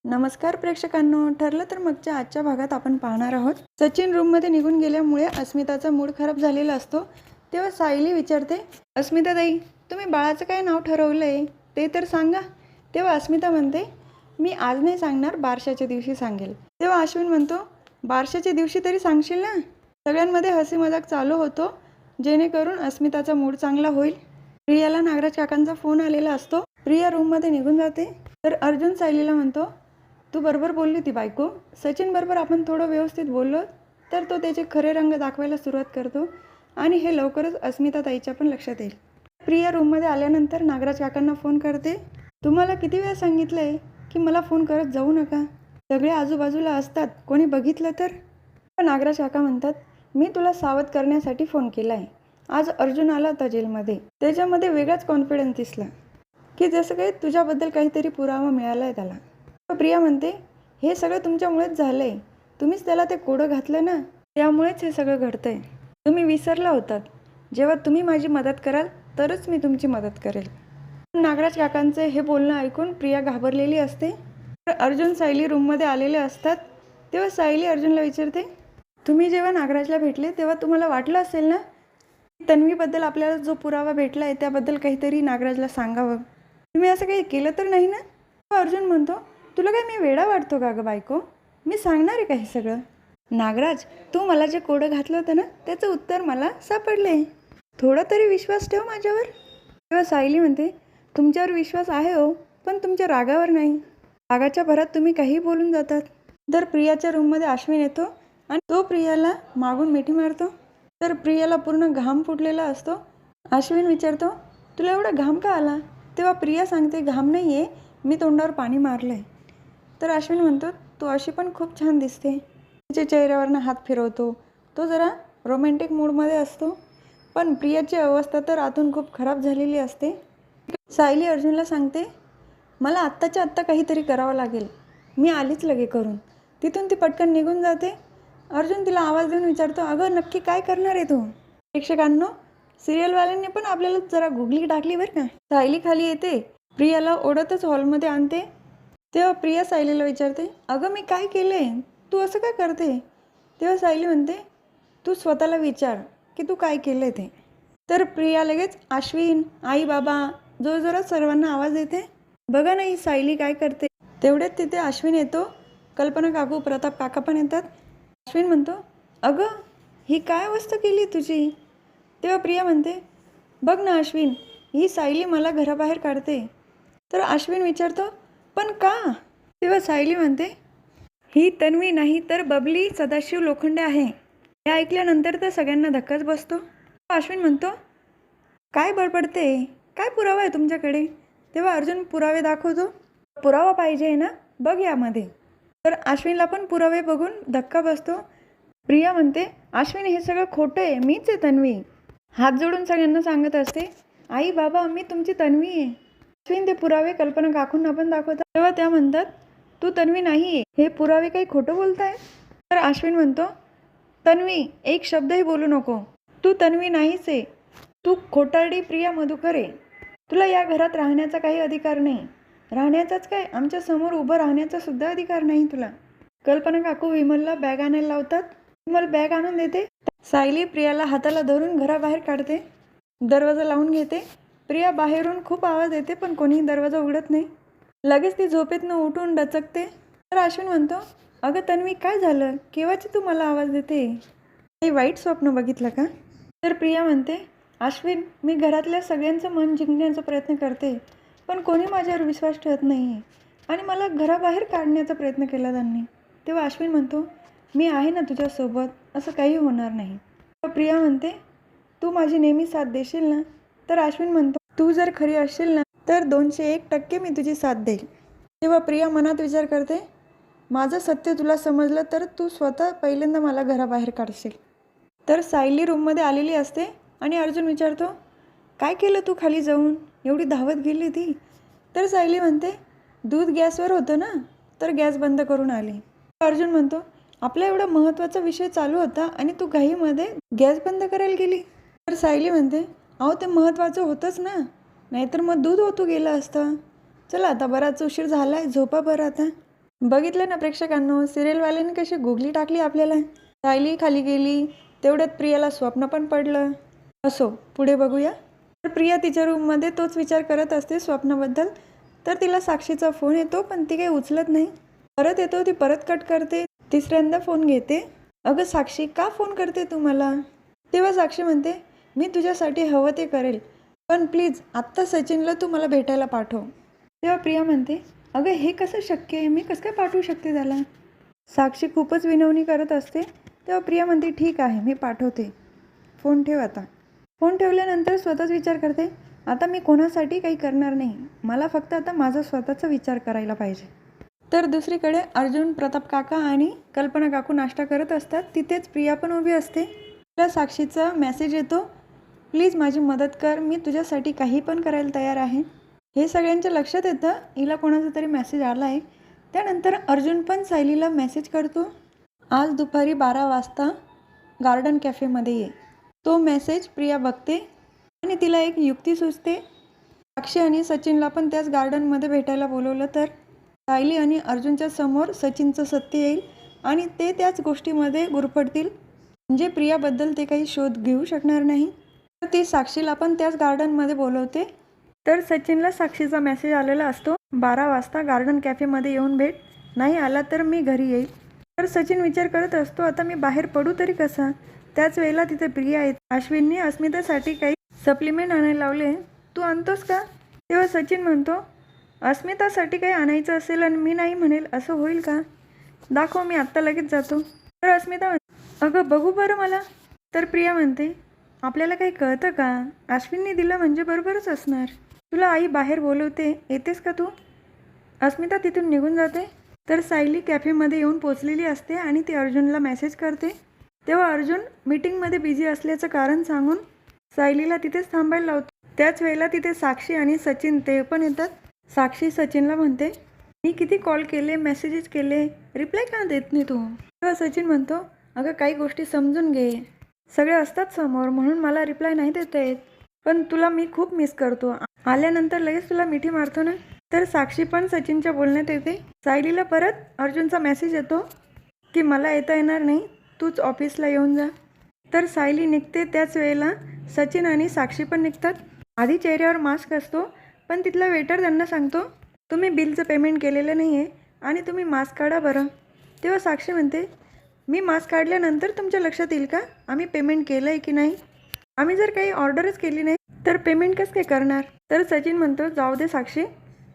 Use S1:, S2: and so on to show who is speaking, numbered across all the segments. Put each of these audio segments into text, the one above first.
S1: नमस्कार प्रेक्षकांनो. ठरलं तर मगच्या आजच्या भागात आपण पाहणार आहोत. सचिन रूममध्ये निघून गेल्यामुळे अस्मिताचा मूड खराब झालेला असतो. तेव्हा सायली विचारते, अस्मिता ताई, तुम्ही बाळाचं काय नाव ठरवलंय ते तर सांगा. तेव्हा अस्मिता म्हणते, मी आज नाही सांगणार, बारशाच्या दिवशी सांगेल. तेव्हा अश्विन म्हणतो, बारशाच्या दिवशी तरी सांगशील ना. सगळ्यांमध्ये हसी मजाक चालू होतो, जेणेकरून अस्मिताचा मूड चांगला होईल. प्रियाला नागराज काकांचा फोन आलेला असतो. प्रिया रूममध्ये निघून जाते. तर अर्जुन सायलीला म्हणतो, तू बरोबर बोलली होती बायको. सचिन बरोबर आपण थोडं व्यवस्थित बोललो तर तो त्याचे खरे रंग दाखवायला सुरुवात करतो आणि हे लवकरच अस्मिता ताईच्या पण लक्षात येईल. प्रिया रूममध्ये आल्यानंतर नागराज काकांना फोन करते. तुम्हाला किती वेळा सांगितलं आहे की मला फोन करत जाऊ नका, सगळे आजूबाजूला असतात, कोणी बघितलं तर. नागराज काका म्हणतात, मी तुला सावध करण्यासाठी फोन केला आहे. आज अर्जुन आला होता जेलमध्ये, त्याच्यामध्ये वेगळाच कॉन्फिडन्स दिसला की जसं काही तुझ्याबद्दल काहीतरी पुरावा मिळाला आहे त्याला. प्रिया म्हणते, हे सगळं तुमच्यामुळेच झालं आहे. तुम्हीच त्याला ते कोडं घातलं ना, त्यामुळेच हे सगळं घडतं आहे. तुम्ही विसरला होतात, जेव्हा तुम्ही माझी मदत कराल तरच मी तुमची मदत करेल. नागराज काकांचे हे बोलणं ऐकून प्रिया घाबरलेली असते. तर अर्जुन सायली रूममध्ये आलेले असतात. तेव्हा सायली अर्जुनला विचारते, तुम्ही जेव्हा नागराजला भेटले तेव्हा तुम्हाला वाटलं असेल ना, तन्वीबद्दल आपल्याला जो पुरावा भेटला आहे त्याबद्दल काहीतरी नागराजला सांगावं. तुम्ही असं काही केलं तर नाही ना. अर्जुन म्हणतो, तुला काय मी वेडा वाटतो का गं बायको, मी सांगणार आहे का हे सगळं. नागराज, तू मला जे कोडं घातलं होतं ना त्याचं उत्तर मला सापडले, थोडा तरी विश्वास ठेव माझ्यावर. तेव्हा सायली म्हणते, तुमच्यावर विश्वास आहे हो, पण तुमच्या रागावर नाही. रागाच्या भरात तुम्ही काही बोलून जातात. तर प्रियाच्या रूममध्ये अश्विन येतो आणि तो प्रियाला मागून मिठी मारतो. तर प्रियाला पूर्ण घाम फुटलेला असतो. अश्विन विचारतो, तुला एवढा घाम का आला. तेव्हा प्रिया सांगते, घाम नाही आहे, मी तोंडावर पाणी मारलं आहे. तर अश्विन म्हणतो, तू अशी पण खूप छान दिसते. तिच्या चेहऱ्यावरनं हात फिरवतो. तो जरा रोमॅन्टिक मूडमध्ये असतो. पण प्रियाची अवस्था तर आतून खूप खराब झालेली असते. सायली अर्जुनला सांगते, मला आत्ताच्या आत्ता काहीतरी करावं लागेल, मी आलीच लगे करून. तिथून ती पटकन निघून जाते. अर्जुन तिला आवाज देऊन विचारतो, अगं नक्की काय करणार आहे तू. प्रेक्षकांनो, सिरियलवाल्यांनी पण आपल्याला जरा गुगली टाकली बरं का. सायली खाली येते, प्रियाला ओढतच हॉलमध्ये आणते. तेव्हा प्रिया सायलीला विचारते, अगं मी काय केलं आहे, तू असं काय करते. तेव्हा सायली म्हणते, तू स्वतःला विचार की तू काय केलं आहे ते. तर प्रिया लगेच अश्विन, आई, बाबा जोरजोरात सर्वांना आवाज देते. बघा नाही सायली काय करते. तेवढ्यात तिथे अश्विन येतो, कल्पना काकू, प्रताप काका पण येतात. अश्विन म्हणतो, अगं ही काय अवस्था केली तुझी. तेव्हा प्रिया म्हणते, बघ ना अश्विन, ही सायली मला घराबाहेर काढते. तर अश्विन विचारतो, पण का. तेव्हा सायली म्हणते, ही तन्वी नाही तर बबली सदाशिव लोखंडे आहे. हे ऐकल्यानंतर तर सगळ्यांना धक्काच बसतो. अश्विन म्हणतो, काय बडबडते, काय पुरावा आहे तुमच्याकडे. तेव्हा अर्जुन पुरावे दाखवतो. पुरावा पाहिजे आहे ना, बघ यामध्ये. तर अश्विनला पण पुरावे बघून धक्का बसतो. प्रिया म्हणते, अश्विन हे सगळं खोटं आहे, मीच आहे तन्वी. हात जोडून सगळ्यांना सांगत असते, आई, बाबा मी तुमची तन्वी आहे. अश्विन ते पुरावे कल्पना काकूंना पण दाखवतात. तेव्हा त्या म्हणतात, तू तन्वी नाही आहे, हे पुरावे काही खोटं बोलताय. तर अश्विन म्हणतो, तन्वी एक शब्दही बोलू नको, तू तन्वी नाहीच आहे, तू खोटारडी प्रिया मधुकर आहे. तुला या घरात राहण्याचा काही अधिकार नाही. राहण्याचाच काय, आमच्या समोर उभं राहण्याचा सुद्धा अधिकार नाही तुला. कल्पना काकू विमलला बॅग आणायला लावतात. विमल बॅग आणून देते. सायली प्रियाला हाताला धरून घराबाहेर काढते, दरवाजा लावून घेते. प्रिया बाहेरून खूप आवाज येते पण कोणीही दरवाजा उघडत नाही. लगेच ती झोपेतनं उठून डचकते. तर अश्विन म्हणतो, अगं तन्वी काय झालं, केव्हाची तू मला आवाज देते, काही वाईट स्वप्न बघितलं का. तर प्रिया म्हणते, अश्विन मी घरातल्या सगळ्यांचं मन जिंकण्याचा प्रयत्न करते, पण कोणी माझ्यावर विश्वास ठेवत नाही आहे आणि मला घराबाहेर काढण्याचा प्रयत्न केला त्यांनी. तेव्हा अश्विन म्हणतो, मी आहे ना तुझ्यासोबत, असं काही होणार नाही. प्रिया म्हणते, तू माझी नेहमी साथ देशील ना. तर अश्विन म्हणतो, तू जर खरी असशील ना तर 201% मी तुझी साथ देईल. तेव्हा प्रिया मनात विचार करते, माझं सत्य तुला समजलं तर तू स्वतः पहिल्यांदा मला घराबाहेर काढशील. तर सायली रूममध्ये आलेली असते आणि अर्जुन विचारतो, काय केलं तू खाली जाऊन, एवढी धावत गेली ती. तर सायली म्हणते, दूध गॅसवर होतं ना, तर गॅस बंद करून आली. अर्जुन म्हणतो, आपला एवढा महत्त्वाचा विषय चालू होता आणि तू घाईमध्ये गॅस बंद करायला गेली. तर सायली म्हणते, अहो ते महत्त्वाचं होतंच ना, नाहीतर मग दूध ओतू गेलं असतं. चला आता बराच उशीर झाला आहे, झोपा बरं आता. बघितलं ना प्रेक्षकांनो, सिरियलवाल्याने कशी गुगली टाकली आपल्याला. सायली खाली गेली, तेवढ्यात प्रियाला स्वप्न पण पडलं. असो, पुढे बघूया. तर प्रिया तिच्या रूममध्ये तोच विचार करत असते स्वप्नाबद्दल. तर तिला साक्षीचा फोन येतो, पण ती काही उचलत नाही. परत येतो, ती परत कट करते. तिसऱ्यांदा फोन घेते. अगं साक्षी, का फोन करते तू मला? तेव्हा साक्षी म्हणते, मी तुझ्यासाठी हवं ते करेल, पण प्लीज आत्ता सचिनला तू मला भेटायला पाठव. तेव्हा प्रिया म्हणते, अगं हे कसं शक्य आहे, मी कसं काय पाठवू शकते त्याला? साक्षी खूपच विनवणी करत असते. तेव्हा प्रिया म्हणते, ठीक आहे, मी पाठवते, फोन ठेव आता. फोन ठेवल्यानंतर स्वतःच विचार करते, आता मी कोणासाठी काही करणार नाही, मला फक्त आता माझा स्वतःचा विचार करायला पाहिजे. तर दुसरीकडे अर्जुन, प्रताप काका आणि कल्पना काकू नाश्ता करत असतात. तिथेच प्रिया पण उभी असते. तिला साक्षीचा मेसेज येतो, प्लीज माझी मदत कर, मी तुझ्यासाठी काही पण करायला तयार आहे. हे सगळ्यांच्या लक्षात येतं हिला कोणाचा तरी मेसेज आला आहे. त्यानंतर अर्जुन पण सायलीला मेसेज करतो, आज दुपारी 12 वाजता गार्डन कॅफेमध्ये ये. तो मेसेज प्रिया बघते आणि तिला एक युक्ती सुचते. साक्षी आणि सचिनला पण त्याच गार्डनमध्ये भेटायला बोलवलं तर सायली आणि अर्जुनच्या समोर सचिनचं सत्य येईल आणि ते त्याच गोष्टीमध्ये गुरफटतील. म्हणजे प्रियाबद्दल ते काही शोध घेऊ शकणार नाही. तर ती साक्षीला पण त्याच गार्डनमध्ये बोलवते. तर सचिनला साक्षीचा मेसेज आलेला असतो, 12 वाजता गार्डन कॅफेमध्ये येऊन भेट, नाही आला तर मी घरी येईल. तर सचिन विचार करत असतो, आता मी बाहेर पडू तरी कसा? त्याच वेळेला तिथे प्रिया येते. अश्विनने अस्मितासाठी काही सप्लिमेंट आणायला लावले, तू आणतोस का? तेव्हा सचिन म्हणतो, अस्मितासाठी काही आणायचं असेल आणि मी नाही म्हणेल असं होईल का? दाखव, मी आत्ता लगेच जातो. तर अस्मिता म्हणते, अगं बघू बरं मला. तर प्रिया म्हणते, आपल्याला काही कळतं का? अश्विनने दिलं म्हणजे बरोबरच असणार. तुला आई बाहेर बोलवते, येतेस का तू? अस्मिता तिथून निघून जाते. तर सायली कॅफेमध्ये येऊन पोचलेली असते आणि ती अर्जुनला मेसेज करते. तेव्हा अर्जुन मीटिंगमध्ये बिझी असल्याचं कारण सांगून सायलीला तिथेच थांबायला लावतो. त्याच वेळेला तिथे साक्षी आणि सचिन ते पण येतात. साक्षी सचिनला म्हणते, मी किती कॉल केले, मेसेजेस केले, रिप्लाय का देत नाही तू? तेव्हा सचिन म्हणतो, अगं काही गोष्टी समजून घे, सगळे असतात समोर म्हणून मला रिप्लाय नाही देता येत, पण तुला मी खूप मिस करतो, आल्यानंतर लगेच तुला मिठी मारतो ना. तर साक्षी पण सचिनच्या बोलण्यात येते. सायलीला परत अर्जुनचा मेसेज येतो की मला येता येणार नाही, तूच ऑफिसला येऊन जा. तर सायली निघते. त्याच वेळेला सचिन आणि साक्षी पण निघतात. आधी चेहऱ्यावर मास्क असतो, पण तिथला वेटर त्यांना सांगतो, तुम्ही बिलचं पेमेंट केलेलं नाही आहे आणि तुम्ही मास्क काढा बरं. तेव्हा साक्षी म्हणते, मी मास्क काढल्यानंतर तुमच्या लक्षात येईल का आम्ही पेमेंट केलं आहे की नाही? आम्ही जर काही ऑर्डरच केली नाही तर पेमेंट कसं काय करणार? तर सचिन म्हणतो, जाऊ दे साक्षी,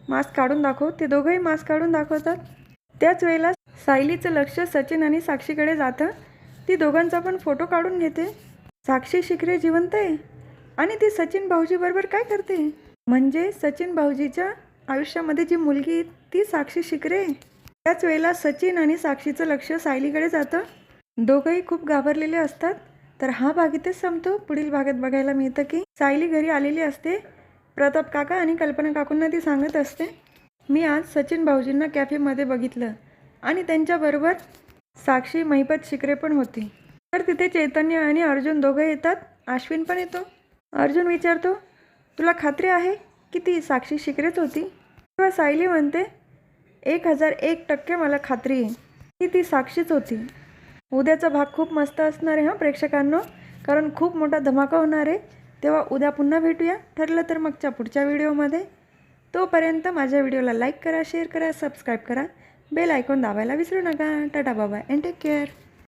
S1: मास्क काढून दाखव. ते दोघंही मास्क काढून दाखवतात. त्याच वेळेला सायलीचं लक्ष सचिन आणि साक्षीकडे जातं. ती दोघांचा पण फोटो काढून घेते. साक्षी शिकरे जिवंत आहे आणि ती सचिन भाऊजीबरोबर काय करते? म्हणजे सचिन भाऊजीच्या आयुष्यामध्ये जी मुलगी ती साक्षी शिकरे. त्याच वेळेला सचिन आणि साक्षीचं लक्ष सायलीकडे जातं. दोघंही खूप घाबरलेले असतात. तर हा भाग इथेच संपतो. पुढील भागात बघायला मिळतं की सायली घरी आलेली असते. प्रताप काका आणि कल्पना काकूंना ती सांगत असते, मी आज सचिन भाऊजींना कॅफेमध्ये बघितलं आणि त्यांच्याबरोबर साक्षी महिपत शिकरे पण होती. तर तिथे चैतन्य आणि अर्जुन दोघं येतात. अश्विन पण येतो. अर्जुन विचारतो, तुला खात्री आहे की ती साक्षी शिकरेच होती? तेव्हा सायली म्हणते, 1001% मला खात्री आहे की ती साक्षीच होती. उद्याचा भाग खूप मस्त असणार आहे हां प्रेक्षकांनो, कारण खूप मोठा धमाका होणार आहे. तेव्हा उद्या पुन्हा भेटूया, ठरलं तर मगच्या पुढच्या व्हिडिओमध्ये. तोपर्यंत माझ्या व्हिडिओला लाईक करा, शेअर करा, सबस्क्राईब करा, बेल आयकॉन दाबायला विसरू नका. Tata bye and take care.